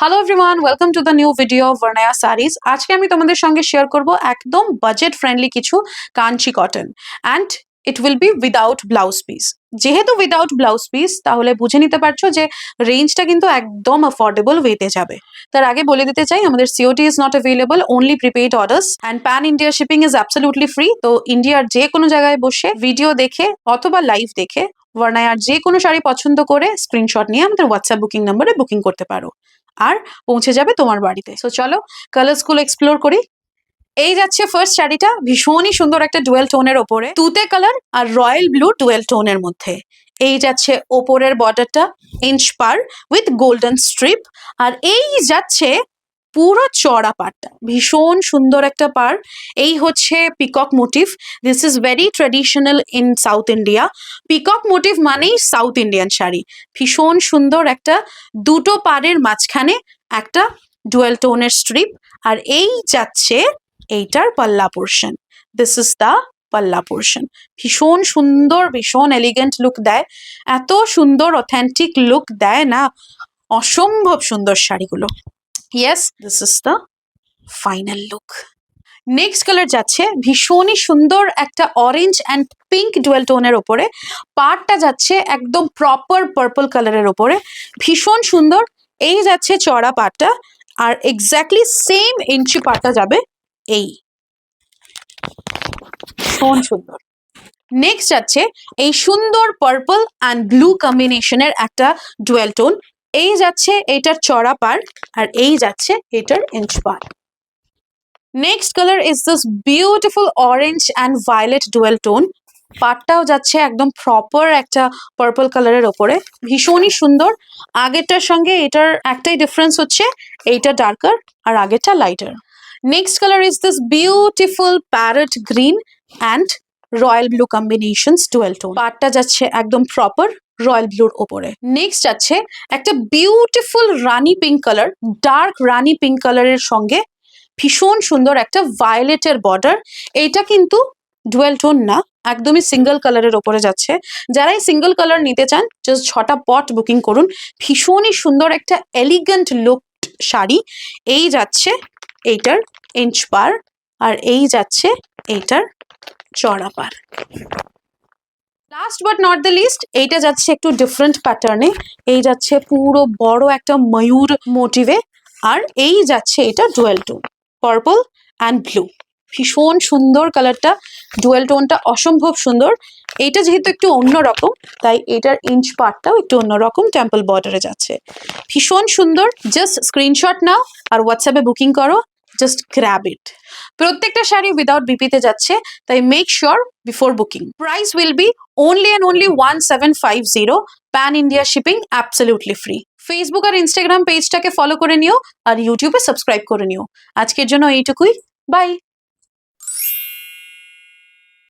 Hello everyone, welcome to the new video of Varnaya saris. আজকে আমি তোমাদের সঙ্গে শেয়ার করব একদম বাজেট ফ্রেন্ডলি কিছু Kanchi cotton and it will be without blouse piece. যেহেতু উইদাউট ব্লাউজ পিস, তাহলে বুঝে নিতে পারছো যে রেঞ্জটা কিন্তু একদম অ্যাফোর্ডেবল ওয়েতে যাবে। তার আগে বলে দিতে চাই, আমাদের COT is not available, only prepaid orders and pan India shipping is absolutely free. তো ইন্ডিয়ার যে কোনো জায়গায় বসে ভিডিও দেখে অথবা লাইভ দেখে ভার্নায়ার যে কোনো শাড়ি পছন্দ করে স্ক্রিনশট নিয়ে আমাদের হোয়াটসঅ্যাপ বুকিং নাম্বারে বুকিং করতে পারো আর পৌঁছে যাবে তোমার বাড়িতে। সো চলো কালার্স গুলো এক্সপ্লোর করি। এই যাচ্ছে ফার্স্ট শাড়িটা, ভীষণই সুন্দর একটা ডুয়েল টোনের ওপরে, তুতে কালার আর রয়্যাল ব্লু ডুয়েল টোনের মধ্যে। এই যাচ্ছে ওপরের বর্ডারটা ইঞ্চ পার উইথ গোল্ডেন স্ট্রিপ, আর এই যাচ্ছে পুরো চড়া পাড়টা, ভীষণ সুন্দর একটা পাড়। এই হচ্ছে peacock motive. This is very traditional in south India. Peacock motive মানেই সাউথ ইন্ডিয়ান শাড়ি। ভীষণ সুন্দর একটা দুটো পাড়ের মাঝখানে একটা ডুয়েল টোনের স্ট্রিপ, আর এই যাচ্ছে এইটার পাল্লা পোর্শন। দিস ইজ দ্য পাল্লা পোর্শন। ভীষণ সুন্দর, ভীষণ এলিগেন্ট লুক দেয়, এত সুন্দর অথেন্টিক লুক দেয় না, অসম্ভব সুন্দর শাড়িগুলো। Yes, this is the final look. Next colour যাচ্ছে ভীষণই সুন্দর একটা অরেঞ্জ অ্যান্ড পিঙ্ক ডুয়েল টোনের ওপরে, পাড়টা যাচ্ছে একদম প্রপার পার্পল কালারের ওপরে, ভীষণ সুন্দর। এই যাচ্ছে চড়া পাড়টা, আর এক্স্যাক্টলি সেম ইঞ্চি পাড়টা যাবে এই, ভীষণ সুন্দর। নেক্সট যাচ্ছে এই সুন্দর পার্পল অ্যান্ড ব্লু কম্বিনেশনের একটা ডুয়েল টোন। এই যাচ্ছে এটার চড়া পাড়, আর এই যাচ্ছে এটার ইঞ্চ পাড়। Next colour is this beautiful orange and violet dual tone. পাড়টাও যাচ্ছে একদম প্রপার একটা পার্পল কালারের ওপরে, ভীষণই সুন্দর। আগেরটার সঙ্গে এটার একটাই ডিফারেন্স হচ্ছে এইটা ডার্কার আর আগেরটা lighter. Next colour is this beautiful parrot green and royal blue combinations dual tone. পাড়টা যাচ্ছে একদম প্রপার রয়্যাল ব্লুর ওপরে। নেক্সট যাচ্ছে একটা beautiful rani pink colour, dark rani pink কালারের সঙ্গে ভীষণ সুন্দর একটা ভায়োলেটের বর্ডার। এইটা কিন্তু ডুয়েল টোন না, একদমই সিঙ্গেল কালারের ওপরে যাচ্ছে। যারাই সিঙ্গেল কালার নিতে চান জাস্ট ঝটাপট বুকিং করুন। ভীষণই সুন্দর একটা এলিগেন্ট লুক শাড়ি। এই যাচ্ছে এইটার ইঞ্চ পার, আর এই যাচ্ছে এইটার চড়া পার। Last but not the least, এইটা যাচ্ছে একটু ডিফারেন্ট প্যাটার্নে। এই যাচ্ছে পুরো বড় একটা ময়ূর মোটিভে, আর এই যাচ্ছে এটা dual tone purple and blue. ভীষণ সুন্দর কালারটা, ডুয়েল টোনটা অসম্ভব সুন্দর। এইটা যেহেতু একটু অন্যরকম, তাই এটার ইঞ্চ পার্টটাও একটু অন্যরকম, টেম্পল বর্ডারে যাচ্ছে। ভীষণ সুন্দর। জাস্ট স্ক্রিনশট নাও আর হোয়াটসঅ্যাপে বুকিং করো, জাস্ট গ্র্যাব ইট। প্রত্যেকটা শাড়ি উইদাউট বিপিতে যাচ্ছে, তাই make sure before booking. Price will be only and only 1750, pan India shipping absolutely free. Facebook আর ইনস্টাগ্রাম পেজটাকে ফলো করে নিও আর ইউটিউবে সাবস্ক্রাইব করে নিও। আজকের জন্য এইটুকুই, বাই।